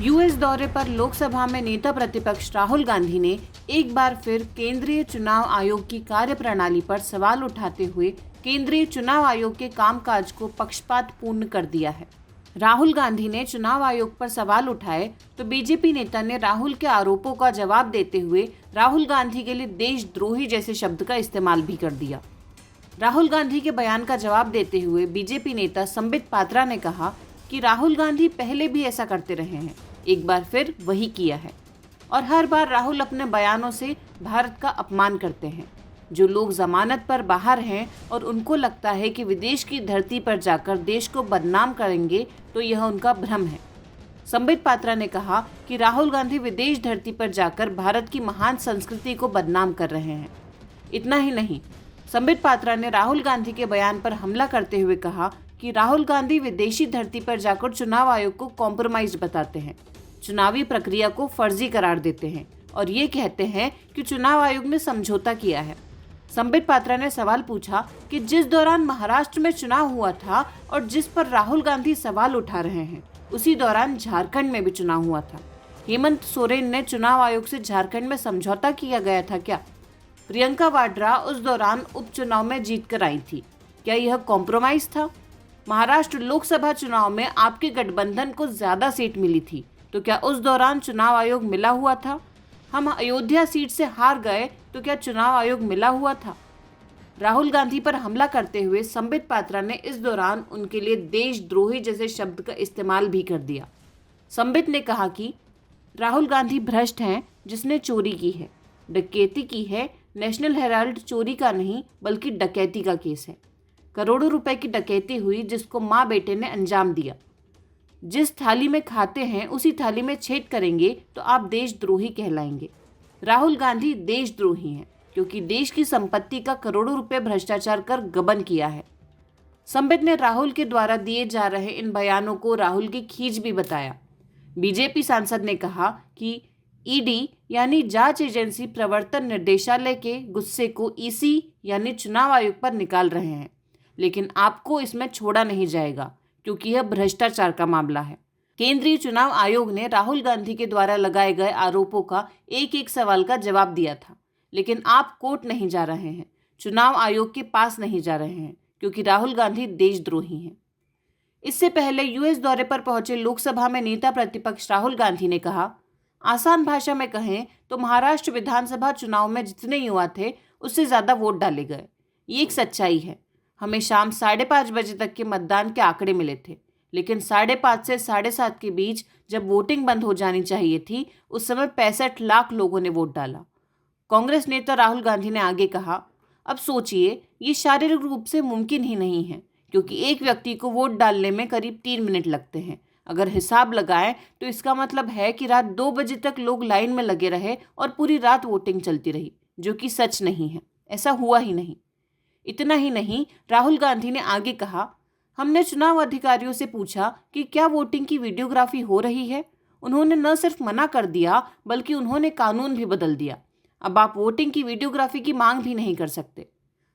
US दौरे पर लोकसभा में नेता प्रतिपक्ष राहुल गांधी ने एक बार फिर केंद्रीय चुनाव आयोग की कार्यप्रणाली पर सवाल उठाते हुए केंद्रीय चुनाव आयोग के कामकाज को पक्षपातपूर्ण कर दिया है। राहुल गांधी ने चुनाव आयोग पर सवाल उठाए तो बीजेपी नेता ने राहुल के आरोपों का जवाब देते हुए राहुल गांधी के लिए देशद्रोही जैसे शब्द का इस्तेमाल भी कर दिया। राहुल गांधी के बयान का जवाब देते हुए बीजेपी नेता संबित पात्रा ने कहा कि राहुल गांधी पहले भी ऐसा करते रहे हैं, एक बार फिर वही किया है और हर बार राहुल अपने बयानों से भारत का अपमान करते हैं। जो लोग जमानत पर बाहर हैं और उनको लगता है कि विदेश की धरती पर जाकर देश को बदनाम करेंगे तो यह उनका भ्रम है। संबित पात्रा ने कहा कि राहुल गांधी विदेश धरती पर जाकर भारत की महान संस्कृति को बदनाम कर रहे हैं। इतना ही नहीं, संबित पात्रा ने राहुल गांधी के बयान पर हमला करते हुए कहा कि राहुल गांधी विदेशी धरती पर जाकर चुनाव आयोग को कॉम्प्रोमाइज बताते हैं, चुनावी प्रक्रिया को फर्जी करार देते हैं और ये कहते हैं कि चुनाव आयोग ने समझौता किया है। संबित पात्रा ने सवाल पूछा कि जिस दौरान महाराष्ट्र में चुनाव हुआ था और जिस पर राहुल गांधी सवाल उठा रहे हैं, उसी दौरान झारखंड में भी चुनाव हुआ था। हेमंत सोरेन ने चुनाव आयोग से झारखंड में समझौता किया गया था क्या? प्रियंका वाड्रा उस दौरान उपचुनाव में जीत कर आई थी, क्या यह कॉम्प्रोमाइज था? महाराष्ट्र लोकसभा चुनाव में आपके गठबंधन को ज्यादा सीट मिली थी, तो क्या उस दौरान चुनाव आयोग मिला हुआ था? हम अयोध्या सीट से हार गए तो क्या चुनाव आयोग मिला हुआ था? राहुल गांधी पर हमला करते हुए संबित पात्रा ने इस दौरान उनके लिए देशद्रोही जैसे शब्द का इस्तेमाल भी कर दिया। संबित ने कहा कि राहुल गांधी भ्रष्ट हैं जिसने चोरी की है, डकैती की है। नेशनल हेराल्ड चोरी का नहीं बल्कि डकैती का केस है। करोड़ों रुपए की डकैती हुई जिसको माँ बेटे ने अंजाम दिया। जिस थाली में खाते हैं उसी थाली में छेद करेंगे तो आप देशद्रोही कहलाएंगे। राहुल गांधी देशद्रोही हैं क्योंकि देश की संपत्ति का करोड़ों रुपए भ्रष्टाचार कर गबन किया है। संबित ने राहुल के द्वारा दिए जा रहे इन बयानों को राहुल की खींच भी बताया। बीजेपी सांसद ने कहा कि ईडी यानी जांच एजेंसी प्रवर्तन निर्देशालय के गुस्से को ईसी यानी चुनाव आयोग पर निकाल रहे हैं, लेकिन आपको इसमें छोड़ा नहीं जाएगा क्योंकि यह भ्रष्टाचार का मामला है। केंद्रीय चुनाव आयोग ने राहुल गांधी के द्वारा लगाए गए आरोपों का एक एक सवाल का जवाब दिया था, लेकिन आप कोर्ट नहीं जा रहे हैं, चुनाव आयोग के पास नहीं जा रहे हैं क्योंकि राहुल गांधी देशद्रोही हैं। इससे पहले यूएस दौरे पर पहुंचे लोकसभा में नेता प्रतिपक्ष राहुल गांधी ने कहा, आसान भाषा में कहें तो महाराष्ट्र विधानसभा चुनाव में जितने युवा थे उससे ज़्यादा वोट डाले गए। ये एक सच्चाई है। हमें शाम 5:30 बजे तक के मतदान के आंकड़े मिले थे, लेकिन 5:30 से 7:30 के बीच जब वोटिंग बंद हो जानी चाहिए थी, उस समय 65 लाख लोगों ने वोट डाला। कांग्रेस नेता राहुल गांधी ने आगे कहा, अब सोचिए, ये शारीरिक रूप से मुमकिन ही नहीं है क्योंकि एक व्यक्ति को वोट डालने में करीब 3 मिनट लगते हैं। अगर हिसाब लगाएं तो इसका मतलब है कि रात 2 बजे तक लोग लाइन में लगे रहे और पूरी रात वोटिंग चलती रही, जो कि सच नहीं है। ऐसा हुआ ही नहीं। इतना ही नहीं, राहुल गांधी ने आगे कहा, हमने चुनाव अधिकारियों से पूछा कि क्या वोटिंग की वीडियोग्राफी हो रही है। उन्होंने न सिर्फ मना कर दिया बल्कि उन्होंने कानून भी बदल दिया। अब आप वोटिंग की वीडियोग्राफी की मांग भी नहीं कर सकते।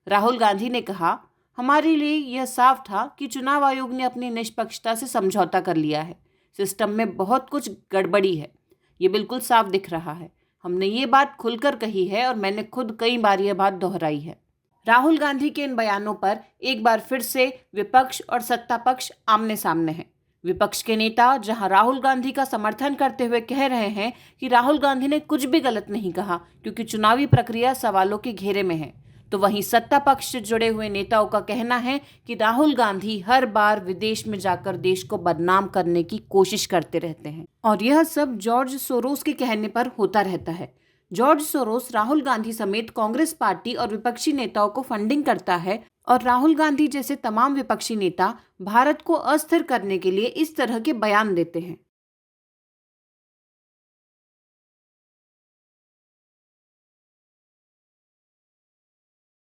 राहुल गांधी ने कहा, हमारे लिए यह साफ था कि चुनाव आयोग ने अपनी निष्पक्षता से समझौता कर लिया है। सिस्टम में बहुत कुछ गड़बड़ी है, ये बिल्कुल साफ दिख रहा है। हमने ये बात खुलकर कही है और मैंने खुद कई बार यह बात दोहराई है। राहुल गांधी के इन बयानों पर एक बार फिर से विपक्ष और सत्ता पक्ष आमने सामने हैं। विपक्ष के नेता जहां राहुल गांधी का समर्थन करते हुए कह रहे हैं कि राहुल गांधी ने कुछ भी गलत नहीं कहा क्योंकि चुनावी प्रक्रिया सवालों के घेरे में है, तो वहीं सत्ता पक्ष से जुड़े हुए नेताओं का कहना है कि राहुल गांधी हर बार विदेश में जाकर देश को बदनाम करने की कोशिश करते रहते हैं और यह सब जॉर्ज सोरोस के कहने पर होता रहता है। जॉर्ज सोरोस राहुल गांधी समेत कांग्रेस पार्टी और विपक्षी नेताओं को फंडिंग करता है और राहुल गांधी जैसे तमाम विपक्षी नेता भारत को अस्थिर करने के लिए इस तरह के बयान देते हैं।